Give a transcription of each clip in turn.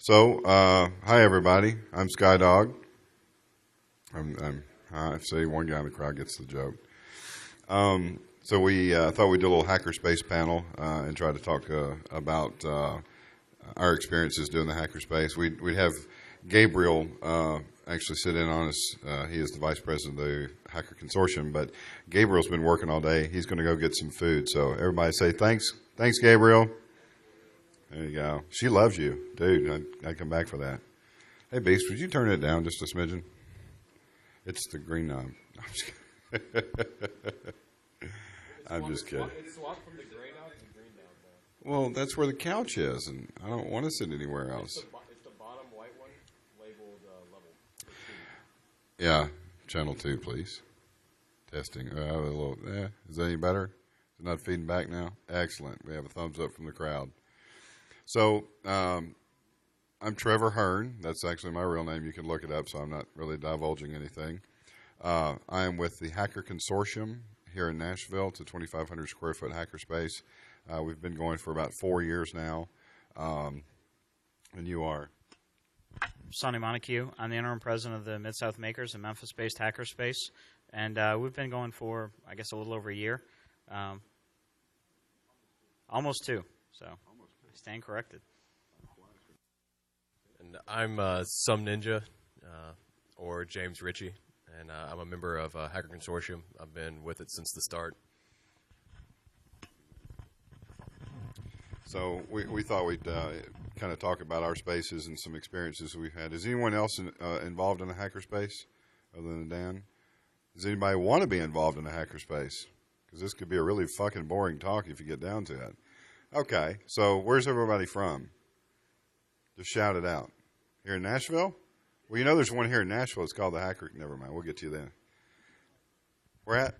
Hi everybody. I'm SkyDog. I say one guy in the crowd gets the joke. We thought we'd do a little HackerSpace panel and try to talk about our experiences doing the HackerSpace. We'd have Gabriel actually sit in on us. He is the vice president of the Hacker Consortium, but Gabriel's been working all day. He's going to go get some food. So everybody say thanks. Thanks, Gabriel. There you go. She loves you. Dude, I'd come back for that. Hey, Beast, would you turn it down just a smidgen? It's the green knob. I'm just kidding. It's swapped from the gray knob to the green knob, though. Well, that's where the couch is, and I don't want to sit anywhere else. It's the bottom white one labeled level 2. Yeah, channel 2, please. Testing. Is that any better? Is it not feeding back now? Excellent. We have a thumbs up from the crowd. So, I'm Trevor Hearn. That's actually my real name. You can look it up, so I'm not really divulging anything. I am with the Hacker Consortium here in Nashville. It's a 2,500 square foot hackerspace. We've been going for about 4 years now. And you are? Sonny Montague. I'm the interim president of the Mid-South Makers, a Memphis-based hackerspace. And we've been going for, I guess, a little over a year. Almost 2, so I stand corrected. And I'm Some Ninja, or James Ritchie, and I'm a member of Hacker Consortium. I've been with it since the start. So we thought we'd kind of talk about our spaces and some experiences we've had. Is anyone else involved in a hackerspace other than Dan? Does anybody want to be involved in a hackerspace? Because this could be a really fucking boring talk if you get down to it. Okay, so where's everybody from? Just shout it out. Here in Nashville? Well, you know there's one here in Nashville. It's called the Hacker. Never mind. We'll get to you then. Where at?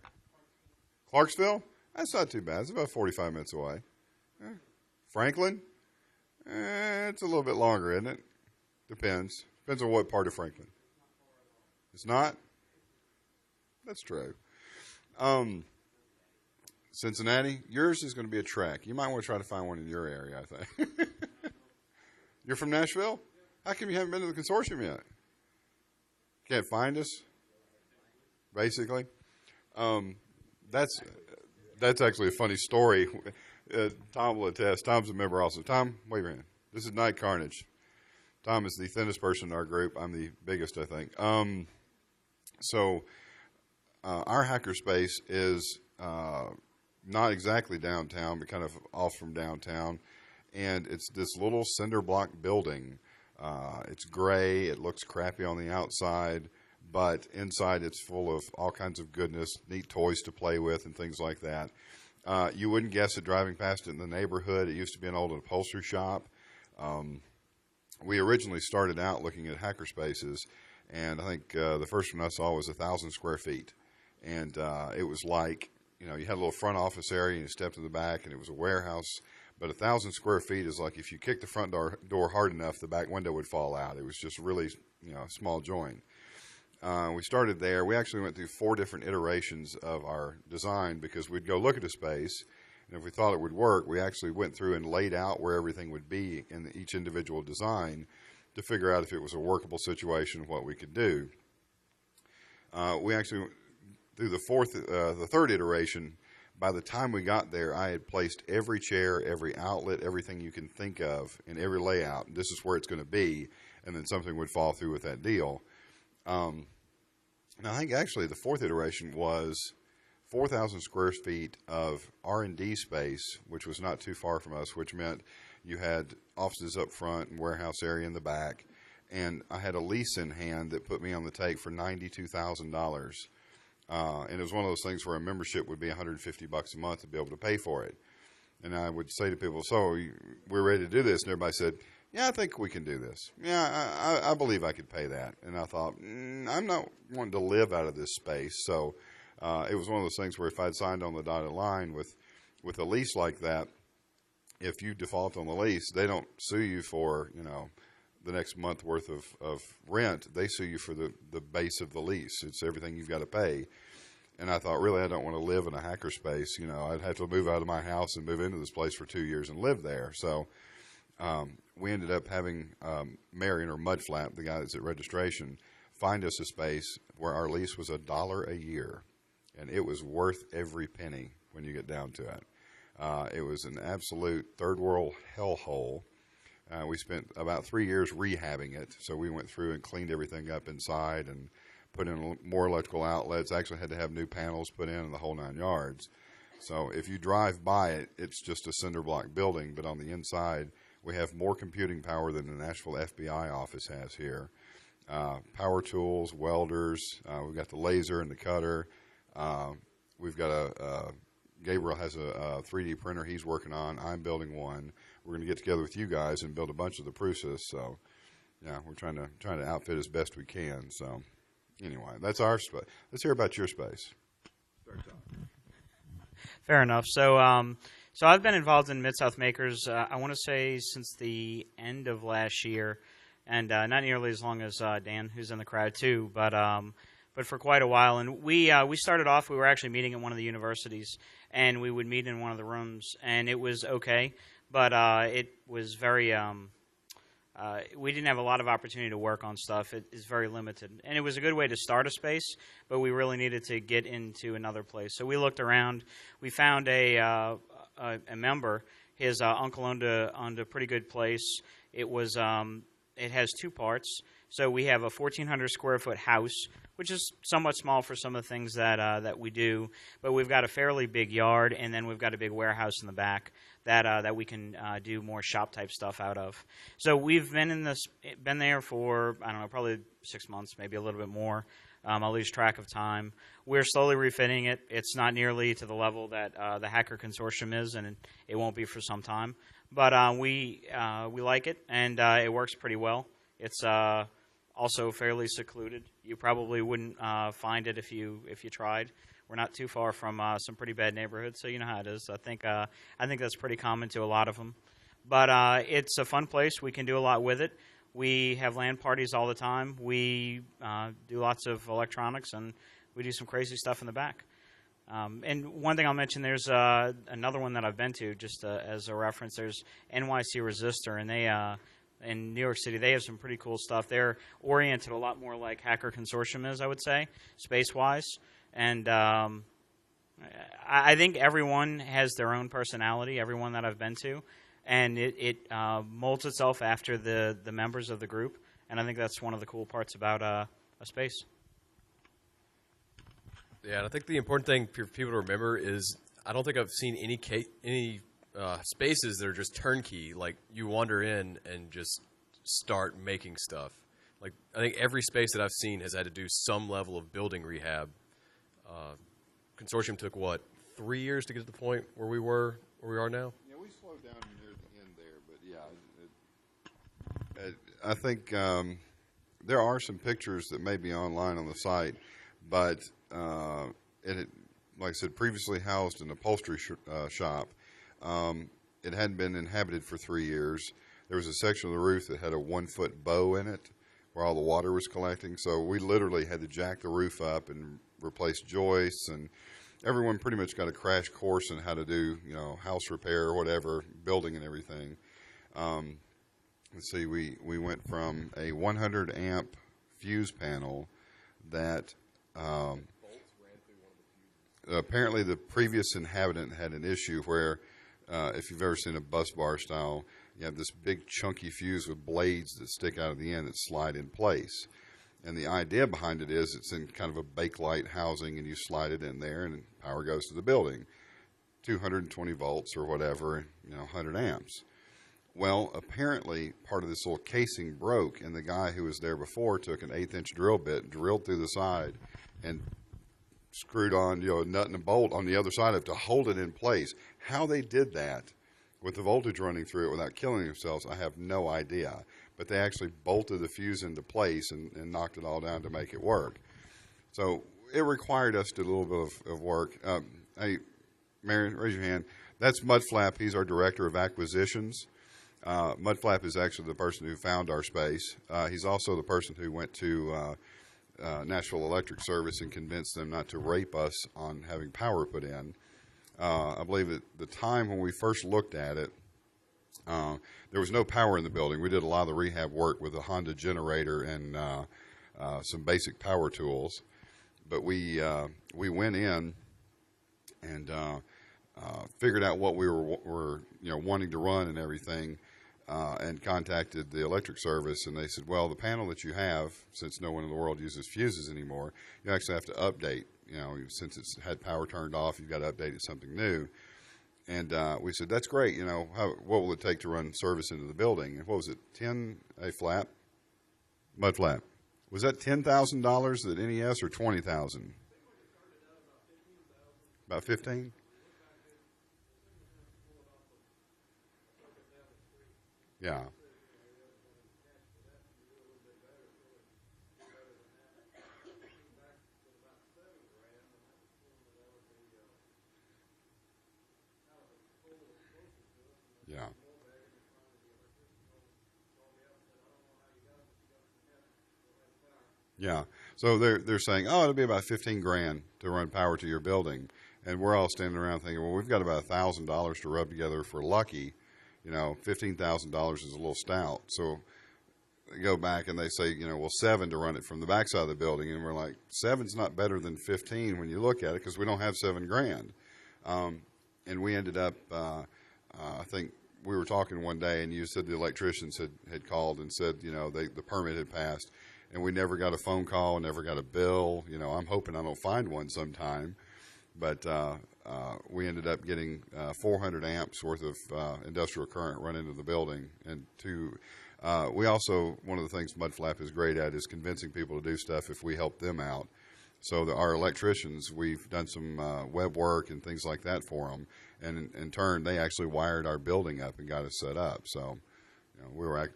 Clarksville? That's not too bad. It's about 45 minutes away. Franklin? It's a little bit longer, isn't it? Depends. Depends on what part of Franklin. It's not? That's true. Cincinnati? Yours is going to be a trek. You might want to try to find one in your area, I think. You're from Nashville? How come you haven't been to the consortium yet? Can't find us? Basically. That's actually a funny story. Tom will attest. Tom's a member also. Tom, wave your hand. This is Night Carnage. Tom is the thinnest person in our group. I'm the biggest, I think. Our hackerspace is not exactly downtown, but kind of off from downtown. And it's this little cinder block building. It's gray. It looks crappy on the outside, but inside it's full of all kinds of goodness, neat toys to play with and things like that. You wouldn't guess it driving past it in the neighborhood. It used to be an old upholstery shop. We originally started out looking at hackerspaces, and I think the first one I saw was 1,000 square feet. And it was like, you had a little front office area, and you stepped in the back, and it was a warehouse. But 1,000 square feet is like if you kicked the front door hard enough, the back window would fall out. It was just really, a small joint. We started there. We actually went through 4 different iterations of our design because we'd go look at a space, and if we thought it would work, we actually went through and laid out where everything would be in each individual design to figure out if it was a workable situation, what we could do. We actually, through the third iteration, by the time we got there, I had placed every chair, every outlet, everything you can think of in every layout. This is where it's going to be, and then something would fall through with that deal. And I think actually the 4th iteration was 4,000 square feet of R&D space, which was not too far from us, which meant you had offices up front and warehouse area in the back. And I had a lease in hand that put me on the take for $92,000. And it was one of those things where a membership would be $150 a month to be able to pay for it. And I would say to people, so we're ready to do this. And everybody said, yeah, I think we can do this. Yeah, I believe I could pay that. And I thought, I'm not wanting to live out of this space. So it was one of those things where if I'd signed on the dotted line with a lease like that, if you default on the lease, they don't sue you for, the next month worth of rent. They sue you for the base of the lease. It's everything you've got to pay. And I thought, really, I don't want to live in a hackerspace. I'd have to move out of my house and move into this place for 2 years and live there. So we ended up having Marion or Mudflap, the guy that's at registration, find us a space where our lease was $1 a year, and it was worth every penny when you get down to it. It was an absolute third world hellhole. We spent about 3 years rehabbing it, so we went through and cleaned everything up inside and put in more electrical outlets. Actually had to have new panels put in and the whole 9 yards. So if you drive by it, it's just a cinder block building, but on the inside, we have more computing power than the Nashville FBI office has here. Power tools, welders, we've got the laser and the cutter. We've got Gabriel has a 3D printer he's working on. I'm building one. We're going to get together with you guys and build a bunch of the Prusus. So, yeah, we're trying to outfit as best we can. So, anyway, that's our space. Let's hear about your space. Start talking. Fair enough. So, so I've been involved in Mid-South Makers, I want to say, since the end of last year, and not nearly as long as Dan, who's in the crowd too, but for quite a while. And we started off, we were actually meeting at one of the universities, and we would meet in one of the rooms, and it was okay, but it was very, we didn't have a lot of opportunity to work on stuff. It is very limited. And it was a good way to start a space, but we really needed to get into another place. So we looked around. We found a member. His uncle owned a pretty good place. It was it has two parts. So we have a 1,400 square foot house, which is somewhat small for some of the things that we do. But we've got a fairly big yard, and then we've got a big warehouse in the back that we can do more shop type stuff out of. So we've been there for, I don't know, probably 6 months, maybe a little bit more. I lose track of time. We're slowly refitting it. It's not nearly to the level that the Hacker Consortium is, and it won't be for some time. But we like it, and it works pretty well. It's also fairly secluded. You probably wouldn't find it if you tried. We're not too far from some pretty bad neighborhoods, so you know how it is. I think that's pretty common to a lot of them. But it's a fun place. We can do a lot with it. We have LAN parties all the time. We do lots of electronics, and we do some crazy stuff in the back. And one thing I'll mention, there's another one that I've been to, just as a reference. There's NYC Resistor, and they in New York City, they have some pretty cool stuff. They're oriented a lot more like Hacker Consortium is, I would say, space-wise. And I think everyone has their own personality, everyone that I've been to. And it molds itself after the members of the group. And I think that's one of the cool parts about a space. Yeah, and I think the important thing for people to remember is I don't think I've seen any spaces that are just turnkey. Like, you wander in and just start making stuff. Like, I think every space that I've seen has had to do some level of building rehab. Consortium took, 3 years to get to the point where we are now? Yeah, we slowed down near the end there, but yeah, I think there are some pictures that may be online on the site, but it had, like I said, previously housed an upholstery shop. It hadn't been inhabited for 3 years. There was a section of the roof that had a 1-foot bow in it where all the water was collecting, so we literally had to jack the roof up and replace joists, and everyone pretty much got a crash course in how to do, house repair or whatever, building and everything. Let's see, we went from a 100 amp fuse panel that apparently the previous inhabitant had an issue where, if you've ever seen a bus bar style, you have this big chunky fuse with blades that stick out of the end that slide in place. And the idea behind it is it's in kind of a bakelite housing, and you slide it in there, and power goes to the building. 220 volts or whatever, 100 amps. Well, apparently part of this little casing broke, and the guy who was there before took an 1/8-inch drill bit, drilled through the side, and screwed on, a nut and a bolt on the other side of it to hold it in place. How they did that with the voltage running through it without killing themselves, I have no idea. But they actually bolted the fuse into place and knocked it all down to make it work. So it required us to do a little bit of work. Hey, Marion, raise your hand. That's Mudflap. He's our director of acquisitions. Mudflap is actually the person who found our space. He's also the person who went to Nashville Electric Service and convinced them not to rape us on having power put in. I believe at the time when we first looked at it, There was no power in the building. We did a lot of the rehab work with a Honda generator and some basic power tools. But we went in and figured out what we were wanting to run and everything, and contacted the electric service, and they said, well, the panel that you have, since no one in the world uses fuses anymore, you actually have to update. Since it's had power turned off, you've got to update it to something new. And we said, that's great. What will it take to run service into the building? And what was it, a flap? Mud flap. Was that $10,000 at NES or $20,000? About 15? Yeah. Yeah. Yeah. So they're saying, oh, it'll be about 15 grand to run power to your building, and we're all standing around thinking, well, we've got about $1,000 to rub together for lucky. $15,000 is a little stout. So they go back and they say, well, 7 to run it from the backside of the building, and we're like, 7's not better than 15 when you look at it, because we don't have 7 grand. And we ended up, I think we were talking one day, and you said the electricians had called and said, the permit had passed, and we never got a phone call, never got a bill. I'm hoping I don't find one sometime. But we ended up getting 400 amps worth of industrial current run into the building. And we also, one of the things Mudflap is great at is convincing people to do stuff if we help them out. So our electricians, we've done some web work and things like that for them. And in turn, they actually wired our building up and got us set up. So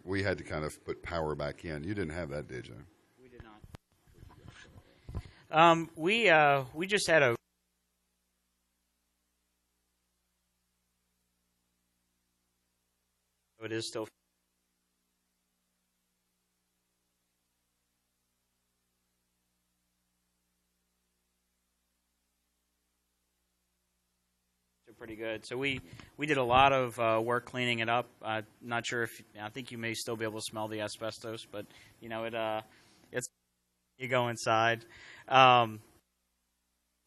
we had to kind of put power back in. You didn't have that, did you? We did not. We just had a it is still pretty good. So we did a lot of work cleaning it up. Not sure if I think you may still be able to smell the asbestos, but it's you go inside.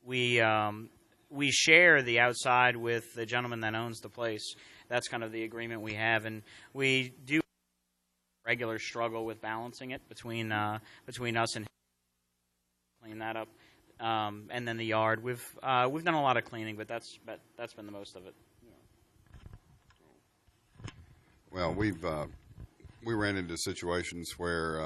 We share the outside with the gentleman that owns the place. That's kind of the agreement we have, and we do regular struggle with balancing it between us and clean that up. And then the yard, we've done a lot of cleaning, but that's been the most of it. Well, we ran into situations where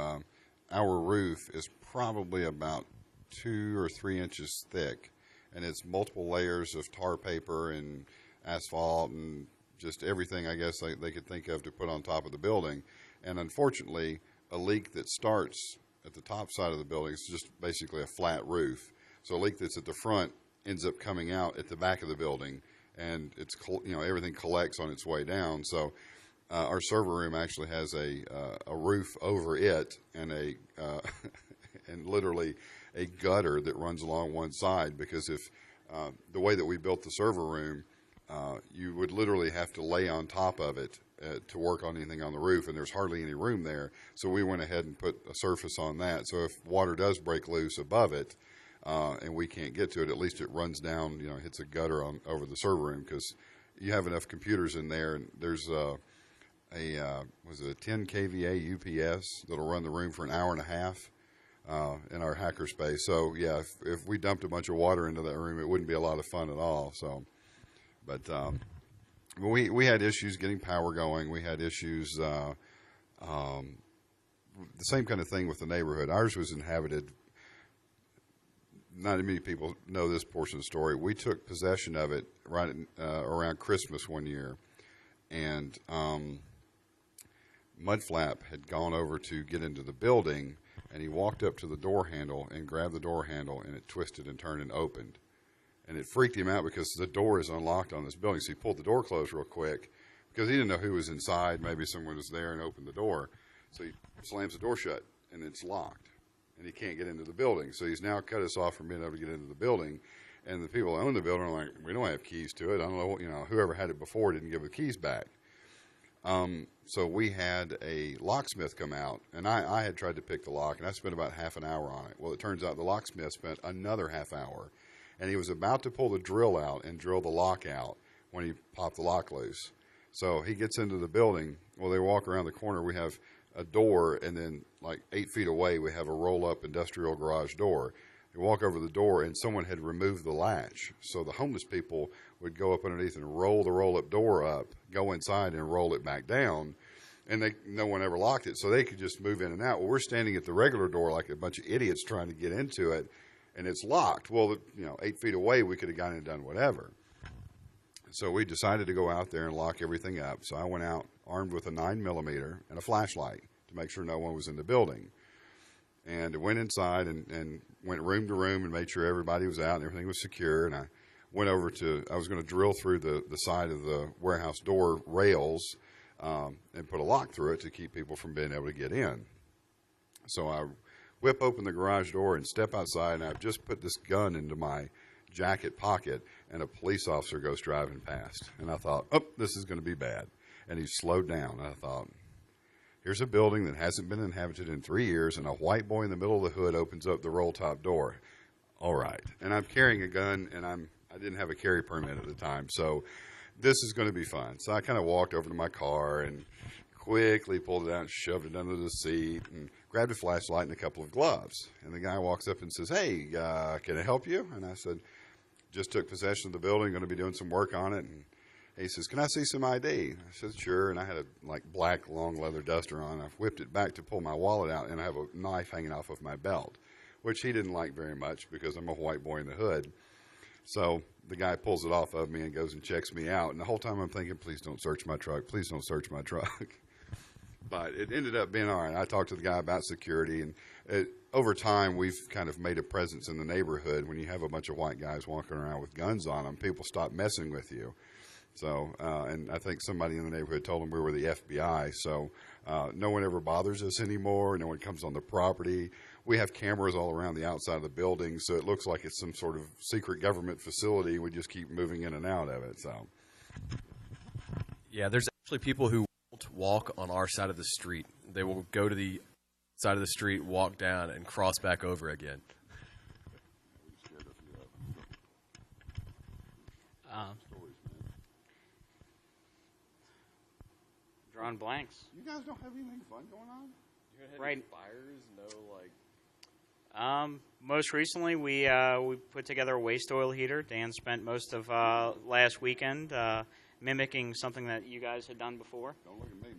our roof is probably about 2 or 3 inches thick, and it's multiple layers of tar paper and asphalt and just everything I guess they could think of to put on top of the building. And unfortunately, a leak that starts at the top side of the building is just basically a flat roof. So a leak that's at the front ends up coming out at the back of the building, and it's everything collects on its way down. So our server room actually has a roof over it and and literally a gutter that runs along one side, because if the way that we built the server room, you would literally have to lay on top of it to work on anything on the roof, and there's hardly any room there. So we went ahead and put a surface on that. So if water does break loose above it, and we can't get to it, at least it runs down, hits a gutter over the server room, because you have enough computers in there, and there's a 10 kVA UPS that'll run the room for an hour and a half in our HackerSpace. So yeah, if we dumped a bunch of water into that room, it wouldn't be a lot of fun at all. So, but we had issues getting power going. We had issues, the same kind of thing with the neighborhood. Ours was inhabited. Not many people know this portion of the story. We took possession of it right around Christmas one year, and Mudflap had gone over to get into the building, and he walked up to the door handle and grabbed the door handle, and it twisted and turned and opened. And it freaked him out because the door is unlocked on this building. So he pulled the door closed real quick because he didn't know who was inside. Maybe someone was there and opened the door. So he slams the door shut, and it's locked, and he can't get into the building. So he's now cut us off from being able to get into the building. And the people that own the building are like, we don't have keys to it. I don't know, whoever had it before didn't give the keys back. So we had a locksmith come out, and I had tried to pick the lock, and I spent about half an hour on it. Well, it turns out the locksmith spent another half hour, and he was about to pull the drill out and drill the lock out when he popped the lock loose. So he gets into the building. Well, they walk around the corner. We have a door, and then like 8 feet away, we have a roll-up industrial garage door. You walk over the door, and someone had removed the latch. So the homeless people would go up underneath and roll the roll-up door up, go inside and roll it back down, and no one ever locked it, so they could just move in and out. Well, we're standing at the regular door like a bunch of idiots trying to get into it, and it's locked. Well, 8 feet away, we could have gone and done whatever. So we decided to go out there and lock everything up. So I went out armed with a 9mm and a flashlight to make sure no one was in the building. And went inside and went room to room and made sure everybody was out and everything was secure. And I went over I was going to drill through the side of the warehouse door rails and put a lock through it to keep people from being able to get in. So I whip open the garage door and step outside, and I've just put this gun into my jacket pocket, and a police officer goes driving past. And I thought, oh, this is going to be bad. And he slowed down. And I thought, here's a building that hasn't been inhabited in 3 years, and a white boy in the middle of the hood opens up the roll-top door. All right. And I'm carrying a gun, and I didn't have a carry permit at the time, so this is going to be fun. So I kind of walked over to my car and quickly pulled it out and shoved it under the seat and grabbed a flashlight and a couple of gloves. And the guy walks up and says, hey, can I help you? And I said, just took possession of the building, going to be doing some work on it. And he says, can I see some ID? I said, sure. And I had a black long leather duster on. I whipped it back to pull my wallet out, and I have a knife hanging off of my belt, which he didn't like very much because I'm a white boy in the hood. So the guy pulls it off of me and goes and checks me out. And the whole time I'm thinking, please don't search my truck. Please don't search my truck. But it ended up being all right. I talked to the guy about security, and over time we've kind of made a presence in the neighborhood. When you have a bunch of white guys walking around with guns on them, people stop messing with you. So, and I think somebody in the neighborhood told them we were the FBI. So no one ever bothers us anymore. No one comes on the property. We have cameras all around the outside of the building, so it looks like it's some sort of secret government facility. We just keep moving in and out of it. So, yeah, there's actually people who won't walk on our side of the street. They will go to the side of the street, walk down, and cross back over again. Drawing blanks. you guys don't have anything fun going on? Right. Fires, no, Most recently, we put together a waste oil heater. Dan spent most of last weekend mimicking something that you guys had done before. Don't look at me,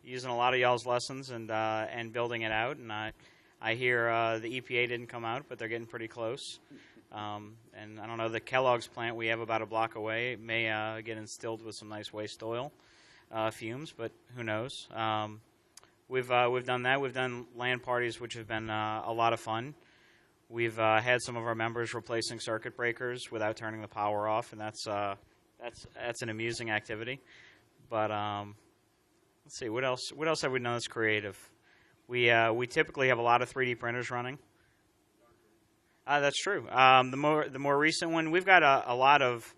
using a lot of y'all's lessons and building it out. And I hear the EPA didn't come out, but they're getting pretty close. And I don't know, the Kellogg's plant we have about a block away may get instilled with some nice waste oil fumes, but who knows? We've done that. We've done LAN parties, which have been a lot of fun. We've had some of our members replacing circuit breakers without turning the power off, and that's an amusing activity. But let's see, what else have we done that's creative? We typically have a lot of 3D printers running. That's true. The more recent one, we've got a lot of.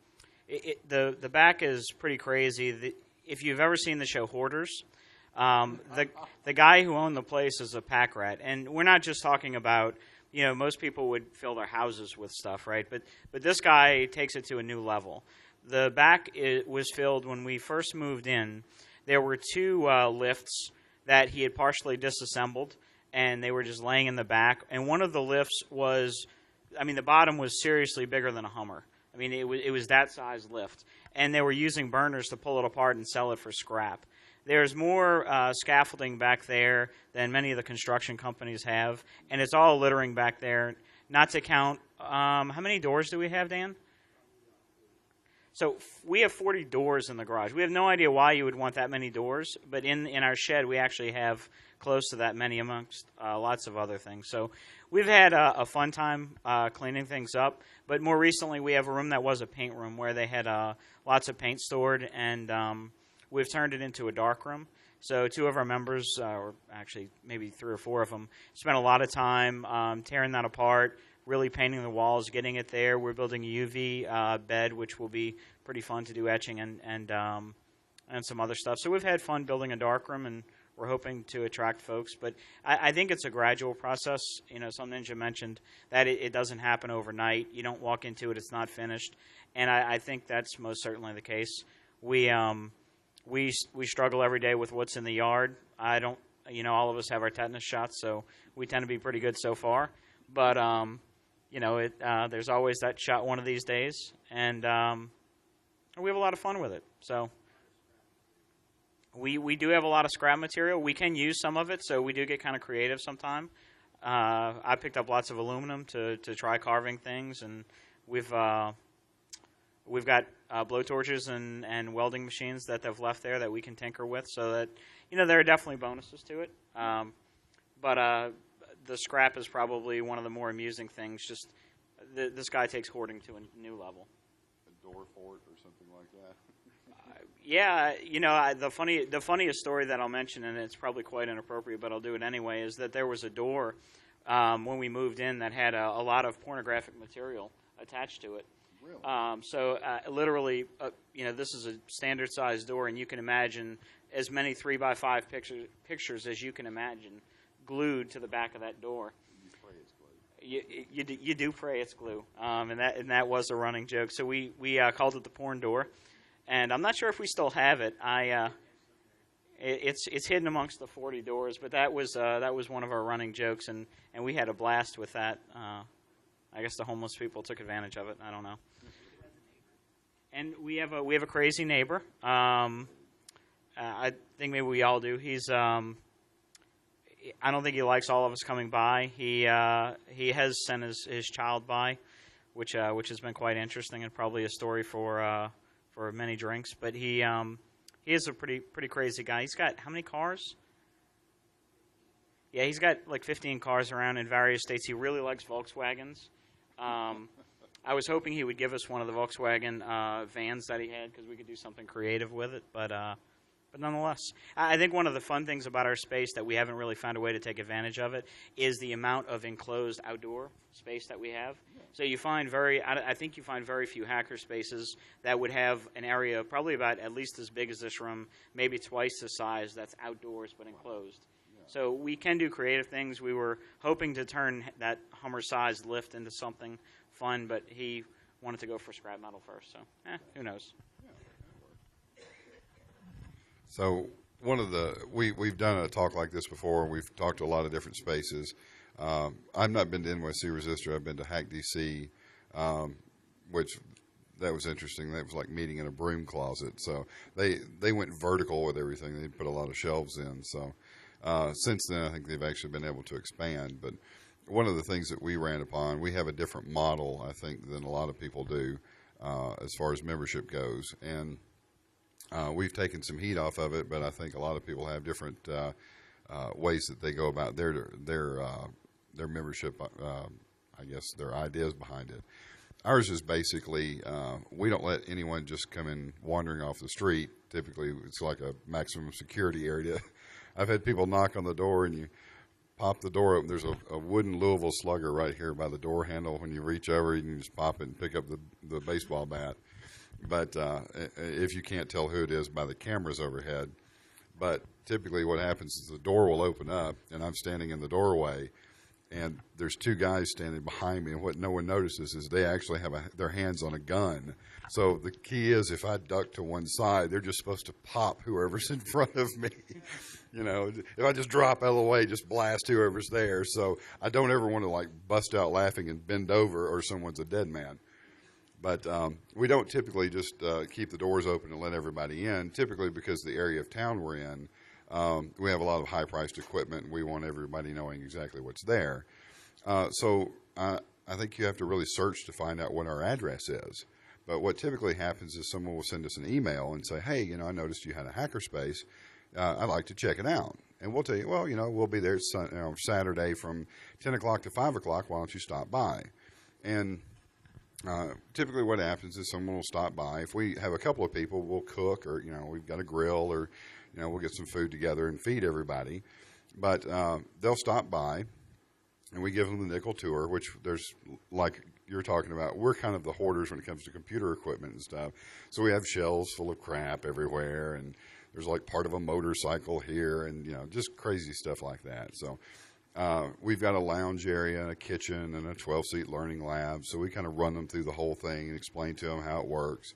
The back is pretty crazy. If you've ever seen the show Hoarders, the guy who owned the place is a pack rat, and we're not just talking about, most people would fill their houses with stuff, right? But this guy takes it to a new level. The back was filled when we first moved in. There were two lifts that he had partially disassembled, and they were just laying in the back. And one of the lifts was, the bottom was seriously bigger than a Hummer. It was that size lift. And they were using burners to pull it apart and sell it for scrap. There's more scaffolding back there than many of the construction companies have, and it's all littering back there. Not to count, how many doors do we have, Dan? So we have 40 doors in the garage. We have no idea why you would want that many doors, but in our shed we actually have close to that many amongst lots of other things. So we've had a fun time cleaning things up, but more recently we have a room that was a paint room where they had lots of paint stored, and we've turned it into a dark room. So two of our members, or actually maybe 3 or 4 of them, spent a lot of time tearing that apart, really painting the walls, getting it there. We're building a UV bed, which will be pretty fun to do etching and and some other stuff. So we've had fun building a darkroom, and we're hoping to attract folks. But I think it's a gradual process. You know, some Ninja mentioned that it doesn't happen overnight. You don't walk into it; it's not finished. And I think that's most certainly the case. We struggle every day with what's in the yard. I don't, you know, all of us have our tetanus shots, so we tend to be pretty good so far. But you know, there's always that shot one of these days, and we have a lot of fun with it. So we do have a lot of scrap material. We can use some of it, so we do get kind of creative sometime. I picked up lots of aluminum to try carving things, and we've got blowtorches and welding machines that they've left there that we can tinker with, so that, you know, there are definitely bonuses to it. But the scrap is probably one of the more amusing things. Just this guy takes hoarding to a new level. A door fort or something like that. Yeah, you know, the funniest story that I'll mention, and it's probably quite inappropriate, but I'll do it anyway, is that there was a door when we moved in that had a lot of pornographic material attached to it. Really? So literally, you know, this is a standard size door, and you can imagine as many 3x5 pictures as you can imagine glued to the back of that door. You pray it's glue. You do pray it's glue, and that was a running joke. So we called it the porn door, and I'm not sure if we still have it. It's hidden amongst the 40 doors, but that was one of our running jokes, and we had a blast with that. I guess the homeless people took advantage of it. I don't know. And we have a crazy neighbor. I think maybe we all do. He's I don't think he likes all of us coming by. He has sent his child by, which has been quite interesting and probably a story for many drinks. But he is a pretty crazy guy. He's got how many cars? Yeah, he's got like 15 cars around in various states. He really likes Volkswagens. I was hoping he would give us one of the Volkswagen vans that he had because we could do something creative with it. But nonetheless, I think one of the fun things about our space that we haven't really found a way to take advantage of it is the amount of enclosed outdoor space that we have. So you find I think you find very few hacker spaces that would have an area probably about at least as big as this room, maybe twice the size, that's outdoors but enclosed. So we can do creative things. We were hoping to turn that Hummer-sized lift into something fun, but he wanted to go for scrap metal first. So, who knows? So we've done a talk like this before. We've talked to a lot of different spaces. I've not been to NYC Resistor. I've been to Hack DC, which that was interesting. That was like meeting in a broom closet. So they went vertical with everything. They put a lot of shelves in. So since then, I think they've actually been able to expand. But one of the things that we ran upon, we have a different model, I think, than a lot of people do as far as membership goes. And we've taken some heat off of it, but I think a lot of people have different ways that they go about their membership. I guess their ideas behind it. Ours is basically we don't let anyone just come in wandering off the street. Typically, it's like a maximum security area. I've had people knock on the door, and you pop the door open. There's a wooden Louisville Slugger right here by the door handle. When you reach over, you can just pop it and pick up the baseball bat. But if you can't tell who it is by the cameras overhead. But typically what happens is the door will open up, and I'm standing in the doorway, and there's two guys standing behind me, and what no one notices is they actually have their hands on a gun. So the key is if I duck to one side, they're just supposed to pop whoever's in front of me. You know, if I just drop out of the way, just blast whoever's there. So I don't ever want to, like, bust out laughing and bend over or someone's a dead man. But we don't typically just keep the doors open and let everybody in, typically because the area of town we're in, we have a lot of high-priced equipment, and we want everybody knowing exactly what's there. So I think you have to really search to find out what our address is. But what typically happens is someone will send us an email and say, hey, you know, I noticed you had a HackerSpace. I'd like to check it out. And we'll tell you, well, you know, we'll be there Saturday from 10 o'clock to 5 o'clock. Why don't you stop by? And typically what happens is someone will stop by. If we have a couple of people, we'll cook, or, you know, we've got a grill, or, you know, we'll get some food together and feed everybody. But they'll stop by, and we give them the nickel tour, which there's like you're talking about. We're kind of the hoarders when it comes to computer equipment and stuff. So we have shelves full of crap everywhere, and there's like part of a motorcycle here, and just crazy stuff like that. So we've got a lounge area, a kitchen, and a 12-seat learning lab. So we kind of run them through the whole thing and explain to them how it works.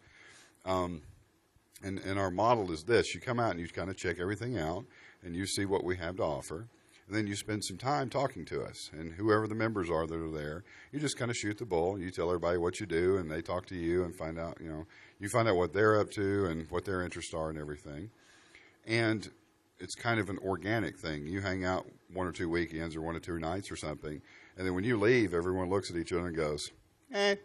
And our model is this: you come out and you kind of check everything out, and you see what we have to offer. And then you spend some time talking to us, and whoever the members are that are there, you just kind of shoot the bull. You tell everybody what you do, and they talk to you and find out, you find out what they're up to and what their interests are and everything. And it's kind of an organic thing. You hang out 1 or 2 weekends or 1 or 2 nights or something, and then when you leave, everyone looks at each other and goes,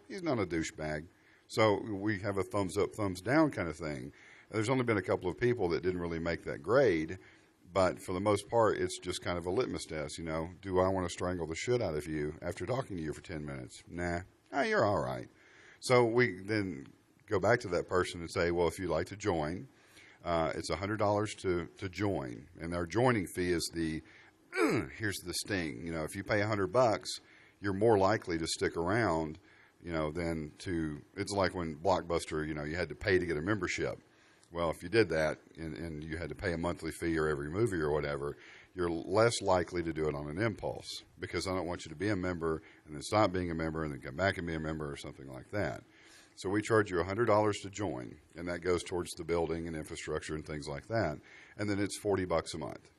he's not a douchebag. So we have a thumbs up, thumbs down kind of thing. There's only been a couple of people that didn't really make that grade, but for the most part, it's just kind of a litmus test. Do I want to strangle the shit out of you after talking to you for 10 minutes? Nah, you're all right. So we then go back to that person and say, well, if you'd like to join, it's $100 to join. And our joining fee is here's the sting. If you pay $100, you're more likely to stick around, than it's like when Blockbuster, you had to pay to get a membership. Well, if you did that and you had to pay a monthly fee or every movie or whatever, you're less likely to do it on an impulse, because I don't want you to be a member and then stop being a member and then come back and be a member or something like that. So we charge you $100 to join, and that goes towards the building and infrastructure and things like that. And then it's $40 a month.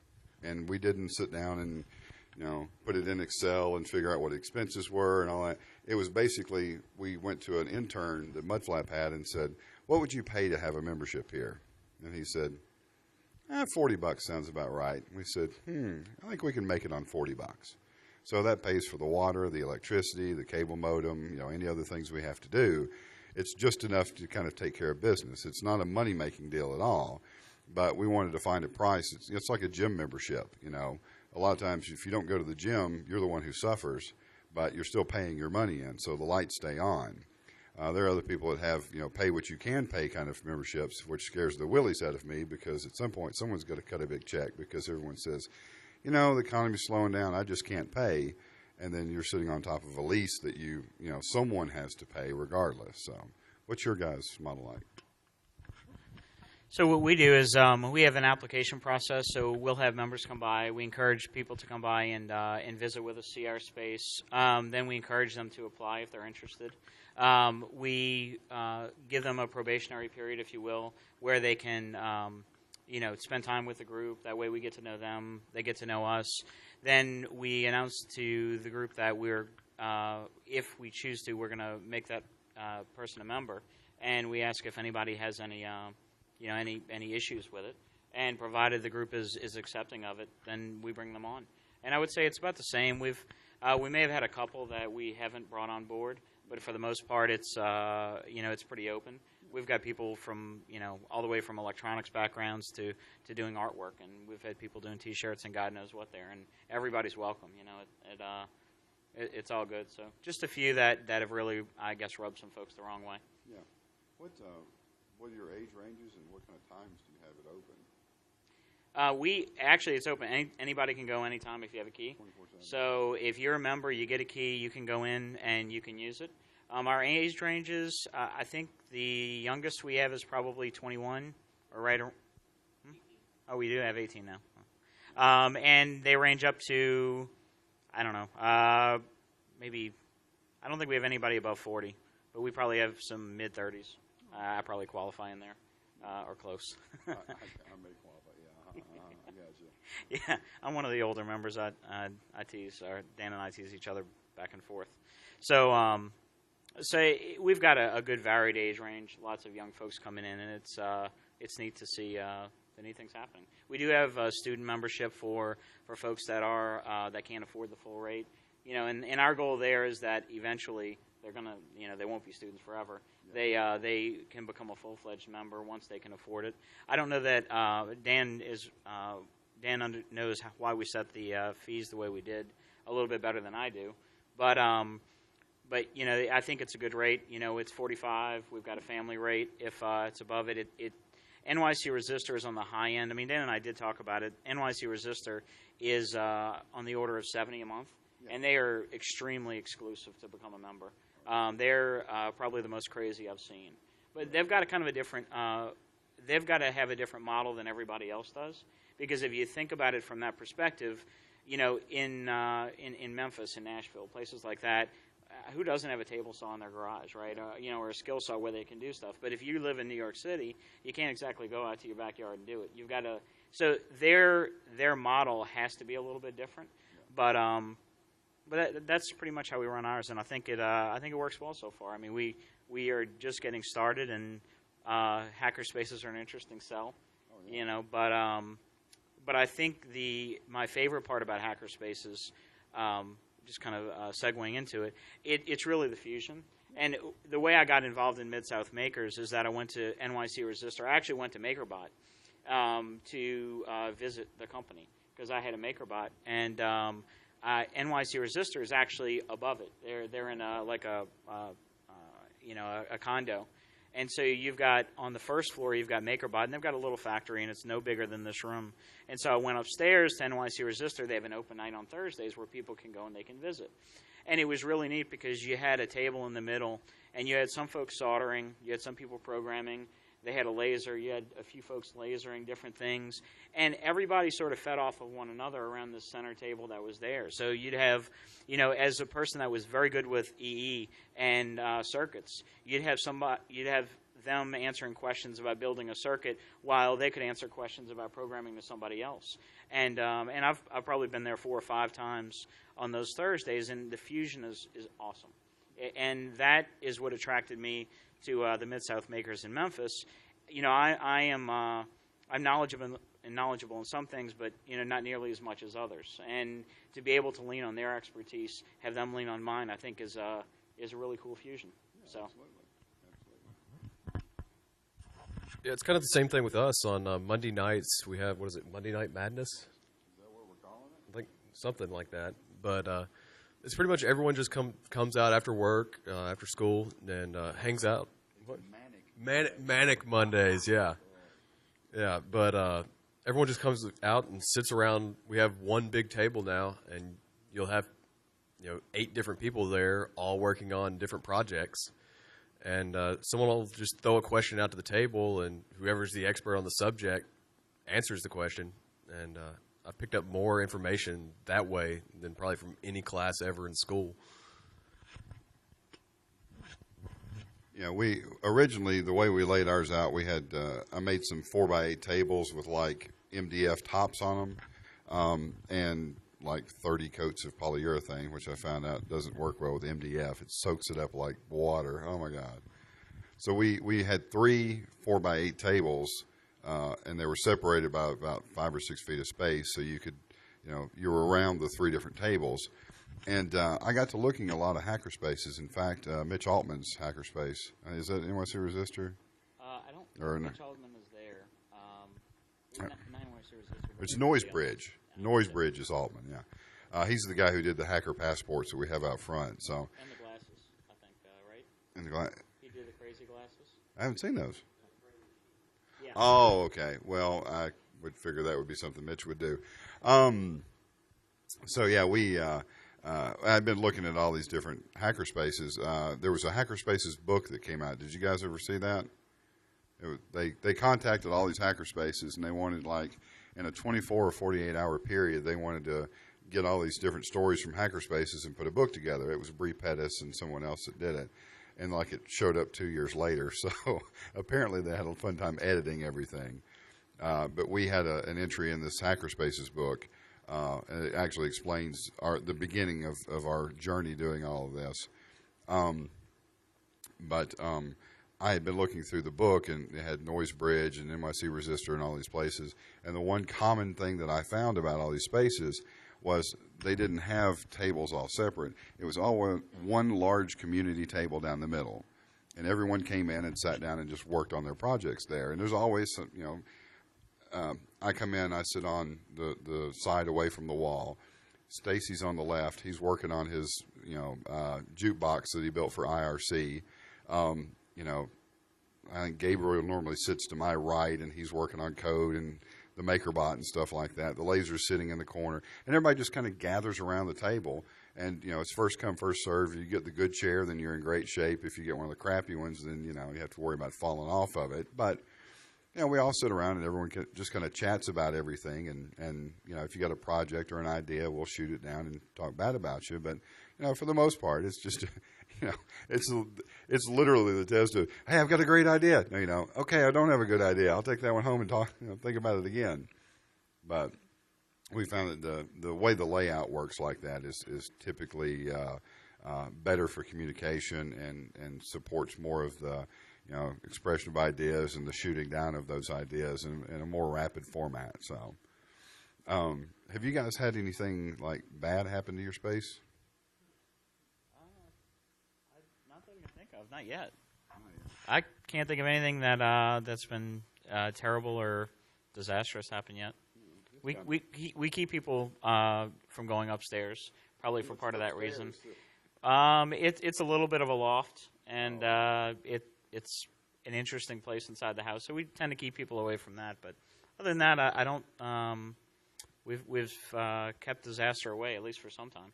And we didn't sit down and put it in Excel and figure out what expenses were and all that. It was basically, we went to an intern that Mudflap had and said, what would you pay to have a membership here? And he said, $40 sounds about right. We said, I think we can make it on $40. So that pays for the water, the electricity, the cable modem, any other things we have to do. It's just enough to kind of take care of business. It's not a money-making deal at all, but we wanted to find a price. It's like a gym membership, A lot of times if you don't go to the gym, you're the one who suffers, but you're still paying your money in, so the lights stay on. There are other people that have, pay what you can pay kind of memberships, which scares the willies out of me, because at some point someone's got to cut a big check, because everyone says, the economy's slowing down, I just can't pay. And then you're sitting on top of a lease that someone has to pay regardless. So what's your guys' model like? So what we do is we have an application process. So we'll have members come by. We encourage people to come by and visit with us, see our space. Then we encourage them to apply if they're interested. We give them a probationary period, if you will, where they can spend time with the group. That way we get to know them. They get to know us. Then we announce to the group that if we choose to, we're going to make that person a member. And we ask if anybody has any issues with it. And provided the group is accepting of it, then we bring them on. And I would say it's about the same. We may have had a couple that we haven't brought on board, but for the most part, it's pretty open. We've got people from all the way from electronics backgrounds to doing artwork, and we've had people doing T-shirts and God knows what there, and everybody's welcome. It's all good. So just a few that have really, I guess, rubbed some folks the wrong way. Yeah. What are your age ranges and what kind of times do you have it open? It's open. Anybody can go anytime if you have a key. 24/7. So if you're a member, you get a key, you can go in and you can use it. Our age ranges, I think the youngest we have is probably 21 or right. Oh, we do have 18 now. And they range up to, I don't know, maybe, I don't think we have anybody above 40, but we probably have some mid-30s. I probably qualify in there, or close. I may qualify, yeah. I got you. Yeah, I'm one of the older members. I tease, or Dan and I tease each other back and forth. So we've got a good varied age range. Lots of young folks coming in, and it's neat to see the neat things happening. We do have a student membership for folks that can't afford the full rate. And our goal there is that eventually they're gonna, they won't be students forever. They can become a full-fledged member once they can afford it. I don't know that Dan knows why we set the fees the way we did a little bit better than I do, but I think it's a good rate. It's $45. We've got a family rate. If it's above it, NYC Resistor is on the high end. I mean, Dan and I did talk about it. NYC Resistor is on the order of $70 a month, and they are extremely exclusive to become a member. They're probably the most crazy I've seen. But they've got a kind of a different. They've got to have a different model than everybody else does, because if you think about it from that perspective, in Memphis, in Nashville, places like that, who doesn't have a table saw in their garage, right? Or a skill saw where they can do stuff. But if you live in New York City, you can't exactly go out to your backyard and do it. You've got to. So their model has to be a little bit different, but that's pretty much how we run ours, and I think it works well so far. I mean, we are just getting started, and hackerspaces are an interesting sell, but I think my favorite part about hackerspaces, just kind of segueing into it, it's really the fusion. And the way I got involved in Mid-South Makers is that I went to NYC Resistor. I actually went to MakerBot to visit the company because I had a MakerBot, and NYC Resistor is actually above it. They're in a condo, and so you've got on the first floor you've got MakerBot, and they've got a little factory, and it's no bigger than this room. And so I went upstairs to NYC Resistor. They have an open night on Thursdays where people can go and they can visit. And it was really neat because you had a table in the middle, and you had some folks soldering, you had some people programming. They had a laser. You had a few folks lasering different things. And everybody sort of fed off of one another around the center table that was there. So you'd have, as a person that was very good with EE and circuits, you'd have them answering questions about building a circuit while they could answer questions about programming to somebody else. And I've probably been there 4 or 5 times on those Thursdays, and the fusion is awesome. And that is what attracted me to the Mid-South Makers in Memphis. I'm knowledgeable in some things, but not nearly as much as others. And to be able to lean on their expertise, have them lean on mine, I think is a really cool fusion. Yeah, so. Absolutely. Yeah, it's kind of the same thing with us on Monday nights. We have, Monday Night Madness? Is that what we're calling it? I think something like that. But it's pretty much everyone just comes out after work, after school, and hangs out. What? Manic Mondays, yeah. Yeah, but everyone just comes out and sits around. We have one big table now, and you'll have 8 different people there all working on different projects. And someone will just throw a question out to the table, and whoever's the expert on the subject answers the question. And I picked up more information that way than probably from any class ever in school. We originally, the way we laid ours out, we had I made some 4x8 tables with like MDF tops on them, and like 30 coats of polyurethane, which I found out doesn't work well with MDF. It soaks it up like water. Oh my God! So we had 3 4x8 tables, and they were separated by about 5 or 6 feet of space, so you could, you were around the 3 different tables. And I got to looking at a lot of hackerspaces. In fact, Mitch Altman's hackerspace. Is that NYC Resistor? I don't think Or Mitch Altman is there. Not NYC Resistor. It's Noise Bridge. Noise Bridge is Altman, yeah. He's the guy who did the hacker passports that we have out front. So. And the glasses, I think, right? And He did the crazy glasses. I haven't seen those. Yeah. Oh, okay. Well, I would figure that would be something Mitch would do. So yeah, I've been looking at all these different hackerspaces. There was a hackerspaces book that came out. Did you guys ever see that? They contacted all these hackerspaces, and they wanted, like, in a 24 or 48 hour period, they wanted to get all these different stories from hackerspaces and put a book together. It was Bree Pettis and someone else that did it. And like it showed up 2 years later. So apparently they had a fun time editing everything. But we had an entry in this hackerspaces book. And it actually explains the beginning of our journey doing all of this. But I had been looking through the book, and it had Noise Bridge and NYC Resistor and all these places. And the one common thing that I found about all these spaces was they didn't have tables all separate. It was all one large community table down the middle. And everyone came in and sat down and just worked on their projects there. And there's always some, I come in, I sit on the side away from the wall. Stacy's on the left. He's working on his, jukebox that he built for IRC. I think Gabriel normally sits to my right, and he's working on code and the MakerBot and stuff like that. The laser's sitting in the corner, and everybody just kind of gathers around the table, And, it's first come, first serve. You get the good chair, then you're in great shape. If you get one of the crappy ones, then, you have to worry about falling off of it. But, we all sit around and everyone just kind of chats about everything. And if you got a project or an idea, we'll shoot it down and talk bad about you. But, for the most part, it's just, it's literally the test of, hey, I've got a great idea. No, okay, I don't have a good idea. I'll take that one home and think about it again. But we found that the way the layout works like that is typically better for communication and supports more of the expression of ideas and the shooting down of those ideas in a more rapid format. So, have you guys had anything like bad happen to your space? Not that I can think of. Not yet. I can't think of anything that's been terrible or disastrous happen yet. We keep people from going upstairs, probably for part of that reason. It's a little bit of a loft, and it's an interesting place inside the house, so we tend to keep people away from that. But other than that, I don't. We've kept disaster away, at least for some time.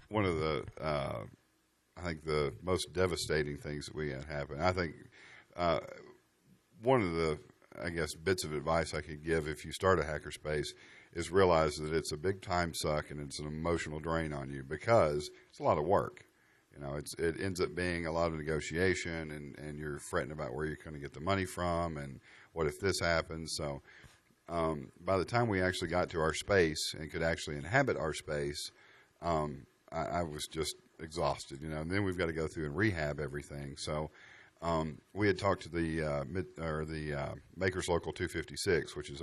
One of the, I think the most devastating things that we had happen. I think one of the, I guess, bits of advice I could give if you start a hackerspace is realize that it's a big time suck and it's an emotional drain on you because it's a lot of work. It ends up being a lot of negotiation and you're fretting about where you're going to get the money from and what if this happens. So by the time we actually got to our space and could actually inhabit our space, I was just exhausted, and then we've got to go through and rehab everything. So we had talked to the Makers Local 256, which is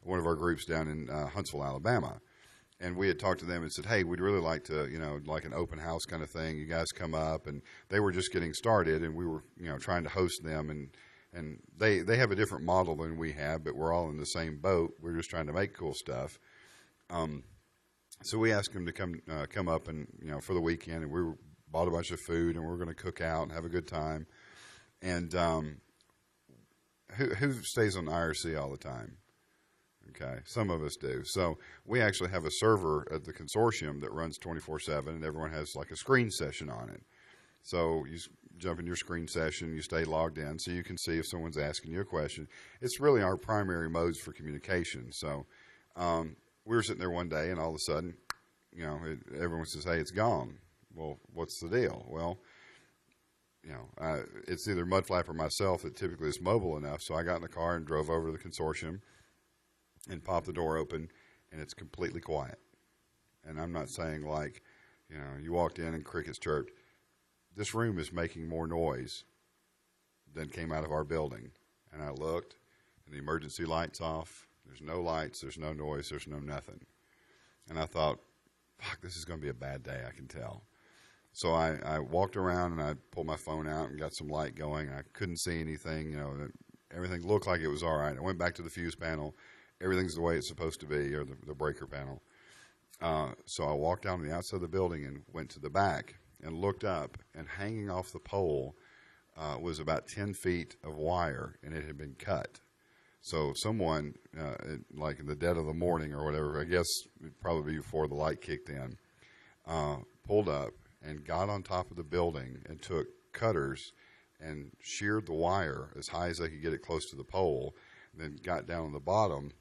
one of our groups down in Huntsville, Alabama. And we had talked to them and said, hey, we'd really like to, like an open house kind of thing. You guys come up. And they were just getting started, and we were, trying to host them. And they have a different model than we have, but we're all in the same boat. We're just trying to make cool stuff. So we asked them to come up and, for the weekend. And we bought a bunch of food, and we were going to cook out and have a good time. And who stays on IRC all the time? Okay, some of us do. So we actually have a server at the consortium that runs 24/7, and everyone has like a screen session on it. So you jump in your screen session, you stay logged in, so you can see if someone's asking you a question. It's really our primary modes for communication. So we were sitting there one day, and all of a sudden, everyone says, hey, it's gone. Well, what's the deal? Well, it's either Mudflap or myself that typically is mobile enough. So I got in the car and drove over to the consortium and popped the door open, and it's completely quiet. And I'm not saying like, you walked in and crickets chirped. This room is making more noise than came out of our building. And I looked, and the emergency light's off. There's no lights, there's no noise, there's no nothing. And I thought, fuck, this is going to be a bad day, I can tell. So I walked around and I pulled my phone out and got some light going. I couldn't see anything, everything looked like it was all right. I went back to the fuse panel. Everything's the way it's supposed to be, or the breaker panel. So I walked down the outside of the building and went to the back and looked up, and hanging off the pole was about 10 feet of wire, and it had been cut. So someone, like in the dead of the morning or whatever, I guess it'd probably be before the light kicked in, pulled up and got on top of the building and took cutters and sheared the wire as high as they could get it close to the pole, then got down on the bottom.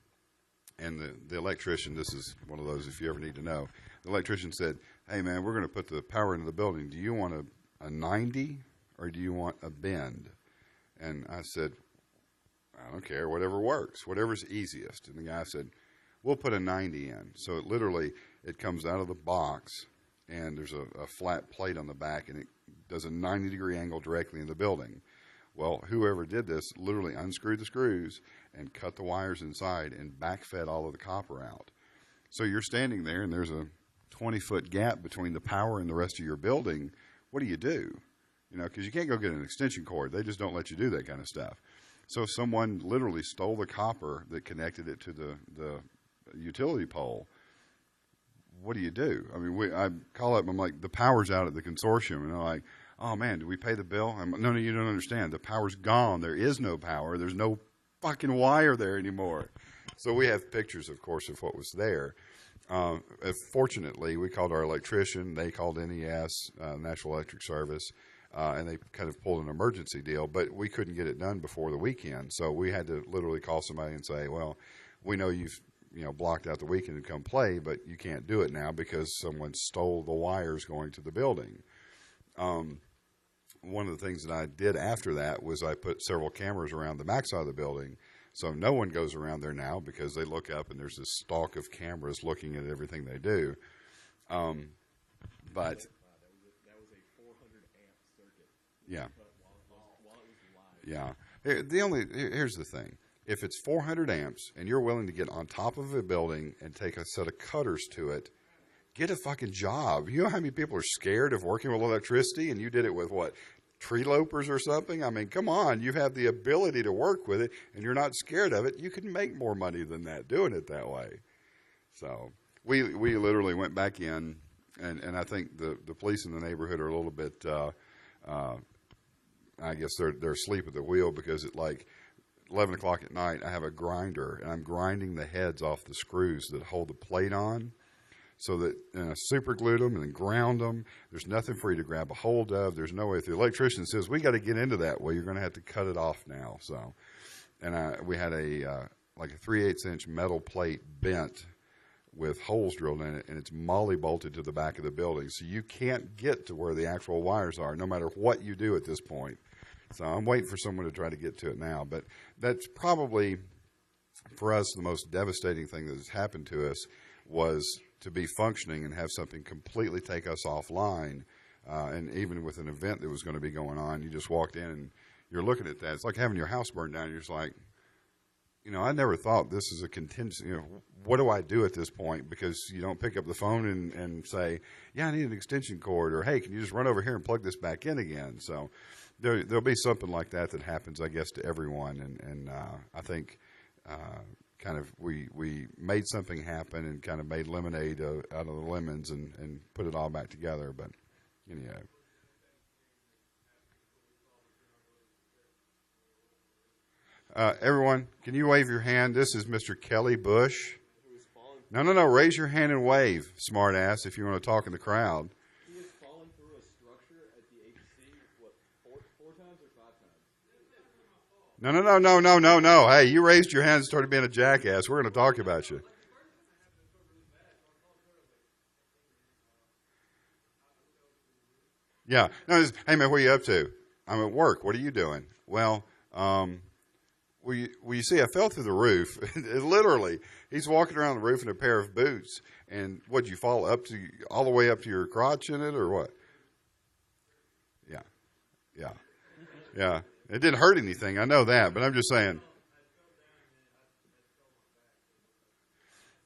And the electrician, this is one of those if you ever need to know, the electrician said, hey, man, we're going to put the power into the building. Do you want a 90 or do you want a bend? And I said, I don't care, whatever works, whatever's easiest. And the guy said, we'll put a 90 in. So it comes out of the box, and there's a flat plate on the back, and it does a 90-degree angle directly in the building. Well, whoever did this literally unscrewed the screws and cut the wires inside and backfed all of the copper out. So you're standing there, and there's a 20-foot gap between the power and the rest of your building. What do? Because you can't go get an extension cord. They just don't let you do that kind of stuff. So someone literally stole the copper that connected it to the utility pole. What do? I mean, I call up, I'm like, the power's out at the consortium. And they're like, oh, man, did we pay the bill? No, you don't understand. The power's gone. There is no power. There's no fucking wire there anymore. So we have pictures, of course, of what was there. Fortunately, we called our electrician. They called NES, National Electric Service, and they kind of pulled an emergency deal. But we couldn't get it done before the weekend, so we had to literally call somebody and say, "Well, we know you've blocked out the weekend to come play, but you can't do it now because someone stole the wires going to the building." One of the things that I did after that was I put several cameras around the backside of the building. So no one goes around there now because they look up and there's this stalk of cameras looking at everything they do. But that was a 400 amp circuit. Yeah. While it was live. Yeah. Here's the thing. If it's 400 amps and you're willing to get on top of a building and take a set of cutters to it, get a fucking job. You know how many people are scared of working with electricity, and you did it with what? Tree lopers or something? I mean, come on. You have the ability to work with it, and you're not scared of it. You can make more money than that doing it that way. So we literally went back in, and I think the police in the neighborhood are a little bit, I guess they're asleep at the wheel, because at like 11 o'clock at night, I have a grinder, and I'm grinding the heads off the screws that hold the plate on. So that super glued them and then ground them. There's nothing for you to grab a hold of. There's no way. If the electrician says, we got to get into that, well, you're going to have to cut it off now. So, and we had like a 3/8 inch metal plate bent with holes drilled in it, and it's molly bolted to the back of the building. So you can't get to where the actual wires are, no matter what you do at this point. So I'm waiting for someone to try to get to it now. But that's probably, for us, the most devastating thing that has happened to us was to be functioning and have something completely take us offline. And even with an event that was going to be going on, you just walked in and you're looking at that. It's like having your house burned down. You're just like, I never thought this is a contingency. What do I do at this point? Because you don't pick up the phone and say, yeah, I need an extension cord, or hey, can you just run over here and plug this back in again? So there'll be something like that happens, I guess, to everyone. And I think kind of we made something happen and kind of made lemonade out of the lemons and put it all back together. But anyhow. Everyone, can you wave your hand? This is Mr. Kelly Bush. No. Raise your hand and wave, smart ass, if you want to talk in the crowd. He has fallen through a structure at the HC, what, four times or 5 times? No. Hey, you raised your hand and started being a jackass. We're going to talk about you. Yeah. No, hey, man, what are you up to? I'm at work. What are you doing? Well, you see, I fell through the roof. Literally, he's walking around the roof in a pair of boots. And what'd you fall all the way up to your crotch in it, or what? Yeah. It didn't hurt anything. I know that, but I'm just saying.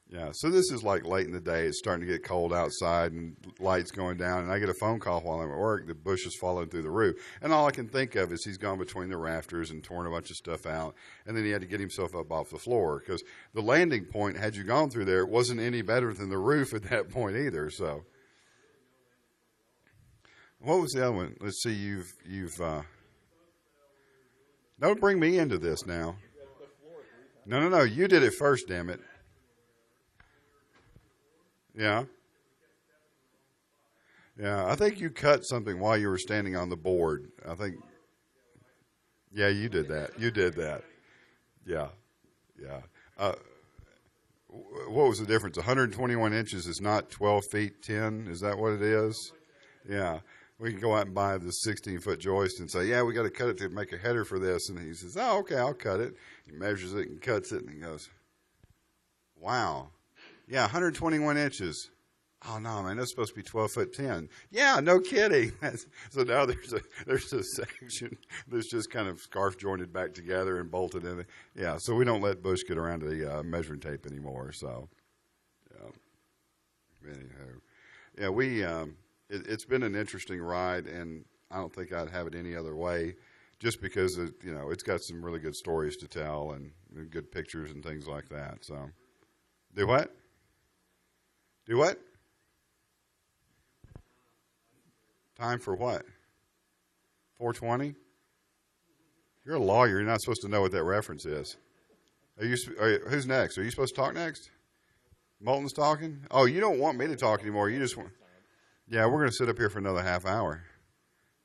Yeah, so this is like late in the day. It's starting to get cold outside and lights going down. And I get a phone call while I'm at work. The bush is falling through the roof. And all I can think of is he's gone between the rafters and torn a bunch of stuff out. And then he had to get himself up off the floor, because the landing point, had you gone through there, it wasn't any better than the roof at that point either. So what was the other one? Let's see, you've don't bring me into this now. No. You did it first, damn it. Yeah. I think you cut something while you were standing on the board. I think. Yeah, you did that. Yeah. What was the difference? 121 inches is not 12 feet 10. Is that what it is? Yeah. We can go out and buy the 16-foot joist and say, yeah, we got to cut it to make a header for this. And he says, oh, okay, I'll cut it. He measures it and cuts it, and he goes, wow. Yeah, 121 inches. Oh, no, man, that's supposed to be 12 foot 10. Yeah, no kidding. So now there's a section that's just kind of scarf jointed back together and bolted in it. Yeah, so we don't let Bush get around to the measuring tape anymore. So, yeah. Anyhow, it's been an interesting ride, and I don't think I'd have it any other way, just because it's got some really good stories to tell and good pictures and things like that. So, do what? Time for what? 420? You're a lawyer. You're not supposed to know what that reference is. Who's next? Are you supposed to talk next? Moulton's talking? Oh, you don't want me to talk anymore. You just want. Yeah, we're going to sit up here for another half hour.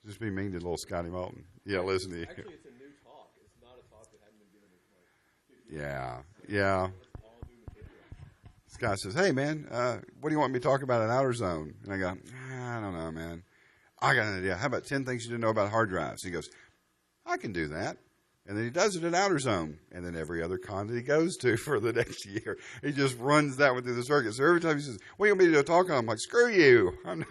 Just be mean to little Scotty Moulton. Yeah, listen to you. Actually, it's a new talk. It's not a talk that hadn't been given before. Yeah. Scott says, "Hey, man, what do you want me to talk about in Outer Zone?" And I go, "I don't know, man. I got an idea. How about 10 things you didn't know about hard drives?" He goes, "I can do that." And then he does it at Outer Zone. And then every other con that he goes to for the next year, he just runs that one through the circuit. So every time he says, "What do you want me to do a talk on?" I'm like, "Screw you. I'm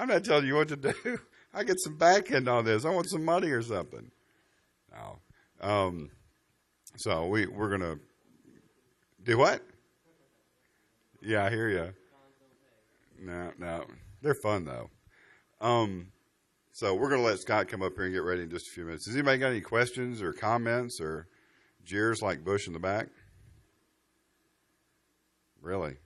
not telling you what to do. I get some back end on this. I want some money or something." No. So we're going to do what? Yeah, I hear you. No. They're fun, though. So we're going to let Scott come up here and get ready in just a few minutes. Has anybody got any questions or comments or jeers like Bush in the back? Really?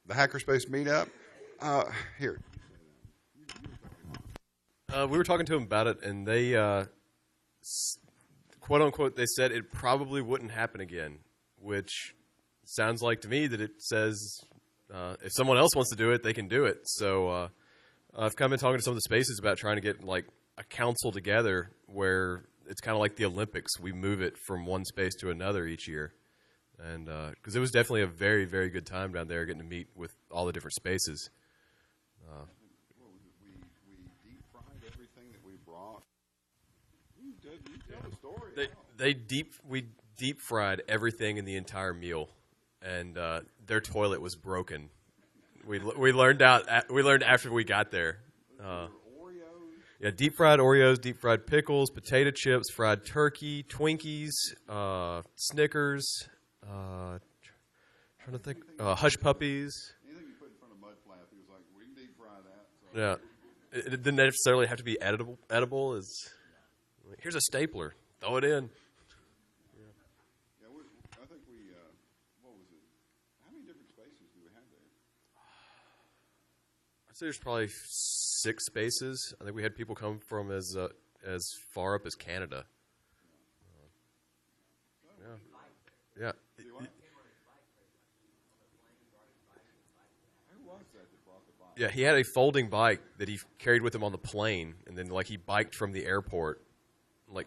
The HackerSpace meetup? Here. We were talking to them about it, and they, quote unquote, they said it probably wouldn't happen again, which sounds like to me that it says if someone else wants to do it, they can do it. So I've kind of been talking to some of the spaces about trying to get like a council together where it's kind of like the Olympics. We move it from one space to another each year. And because it was definitely a very, very good time down there getting to meet with all the different spaces. We deep fried everything that we brought. You tell the story. We deep fried everything in the entire meal, and their toilet was broken. We learned after we got there. Yeah, deep fried Oreos, deep fried pickles, potato chips, fried turkey, Twinkies, Snickers. Trying to think, hush puppies. Anything you put in front of mud flap, he was like, "We can deep fry that." So. Yeah, it didn't necessarily have to be edible. Is here's a stapler, throw it in. Yeah, I think we. What was it? How many different spaces do we have there? I'd say there's probably 6 spaces. I think we had people come from as far up as Canada. Yeah. Yeah, he had a folding bike that he carried with him on the plane, and then like he biked from the airport, like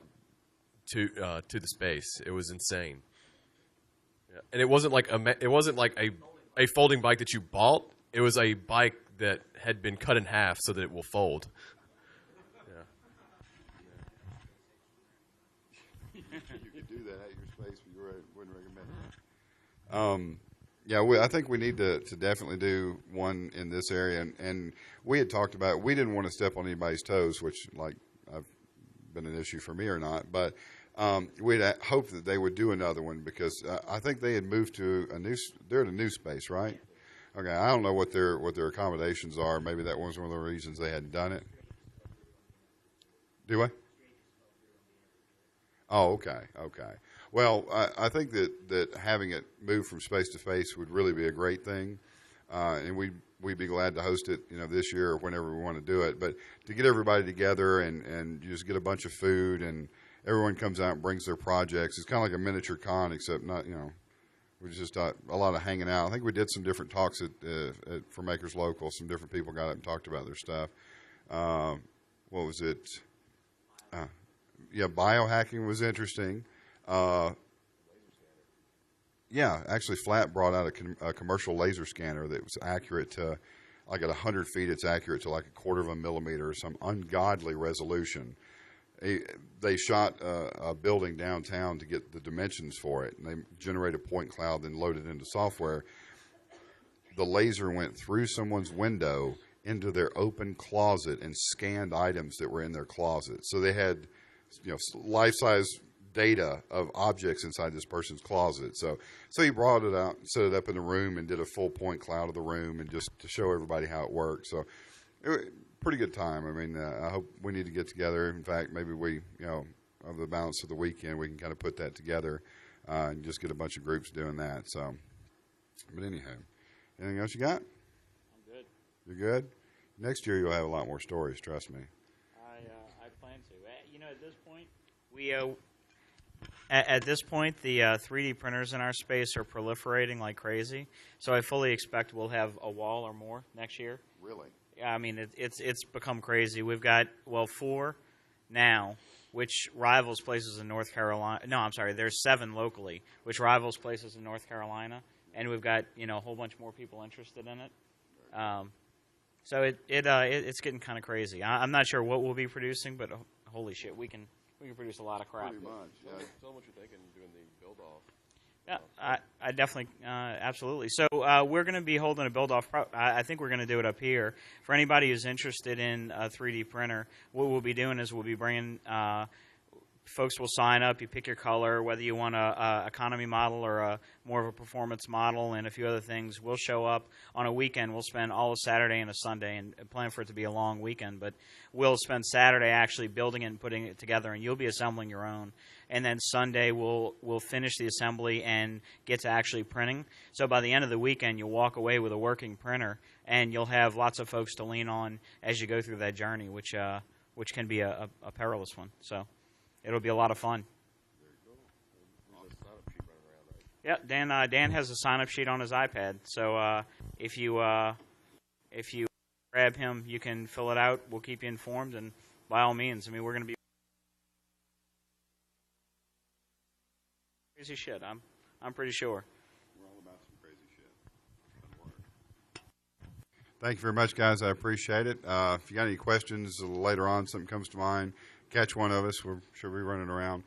to the space. It was insane. Yeah. And it wasn't like a folding bike that you bought. It was a bike that had been cut in half so that it will fold. You could do that at your space, but you wouldn't recommend it. Yeah, I think we need to definitely do one in this area, and we had talked about we didn't want to step on anybody's toes, which like I've been an issue for me or not, but we'd hoped that they would do another one because I think they had moved to they're at a new space, right? Okay, I don't know what their accommodations are. Maybe that was one of the reasons they hadn't done it. Do I? Oh, okay. Well, I think that having it move from space to face would really be a great thing, and we'd be glad to host it, this year or whenever we want to do it. But to get everybody together and just get a bunch of food and everyone comes out and brings their projects, it's kind of like a miniature con, except not, we just a lot of hanging out. I think we did some different talks for Makers Local. Some different people got up and talked about their stuff. What was it? Yeah, biohacking was interesting. Yeah, actually, Flat brought out a commercial laser scanner that was accurate to, like at 100 feet, it's accurate to like 1/4 millimeter or some ungodly resolution. They shot a building downtown to get the dimensions for it, and they generate a point cloud, then load it into software. The laser went through someone's window into their open closet and scanned items that were in their closet. So they had, life-size data of objects inside this person's closet. So he brought it out, set it up in the room, and did a full point cloud of the room, and just to show everybody how it worked. So pretty good time. I mean, I hope we need to get together. In fact, maybe we, over the balance of the weekend, we can kind of put that together and just get a bunch of groups doing that. So, but anyhow, anything else you got? I'm good. You're good? Next year you'll have a lot more stories, trust me. I plan to. at this point, at this point, the 3D printers in our space are proliferating like crazy. So I fully expect we'll have a wall or more next year. Really? I mean, it's become crazy. We've got 4 now, which rivals places in North Carolina. No, I'm sorry. There's 7 locally, which rivals places in North Carolina, and we've got a whole bunch more people interested in it. So it's getting kind of crazy. I'm not sure what we'll be producing, but holy shit, we can produce a lot of crap. Pretty much. Yeah. Tell them what you're thinking doing the build off. Yeah, I definitely, absolutely. So we're going to be holding a build-off. I think we're going to do it up here. For anybody who's interested in a 3D printer, what we'll be doing is we'll be bringing folks will sign up. You pick your color, whether you want a economy model or more of a performance model, and a few other things. We'll show up on a weekend. We'll spend all of Saturday and a Sunday, and plan for it to be a long weekend. But we'll spend Saturday actually building it and putting it together, and you'll be assembling your own. And then Sunday we'll finish the assembly and get to actually printing. So by the end of the weekend, you'll walk away with a working printer, and you'll have lots of folks to lean on as you go through that journey, which can be a perilous one. So it'll be a lot of fun. Yeah, Dan has a sign-up sheet on his iPad. So if you grab him, you can fill it out. We'll keep you informed, and by all means, I mean, we're going to be crazy shit. I'm pretty sure. We're all about some crazy shit. Thank you very much, guys. I appreciate it. If you got any questions later on, something comes to mind, catch one of us. We're sure we're running around.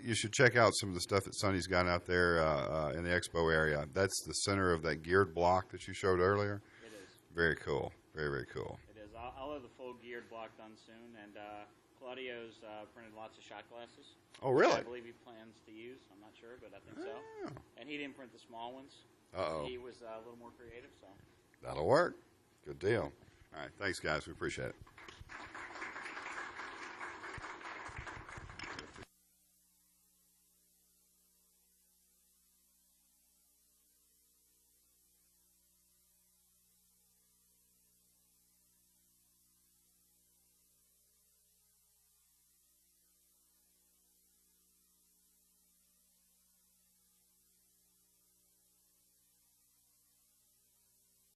You should check out some of the stuff that Sonny's got out there in the expo area. That's the center of that geared block that you showed earlier. It is. Very cool. Very, very cool. It is. I'll have the full geared block done soon, and Claudio's printed lots of shot glasses. Oh, really? I believe he plans to use. I'm not sure, but I think so. Oh. And he didn't print the small ones. Uh-oh. He was a little more creative, so. That'll work. Good deal. All right. Thanks, guys. We appreciate it.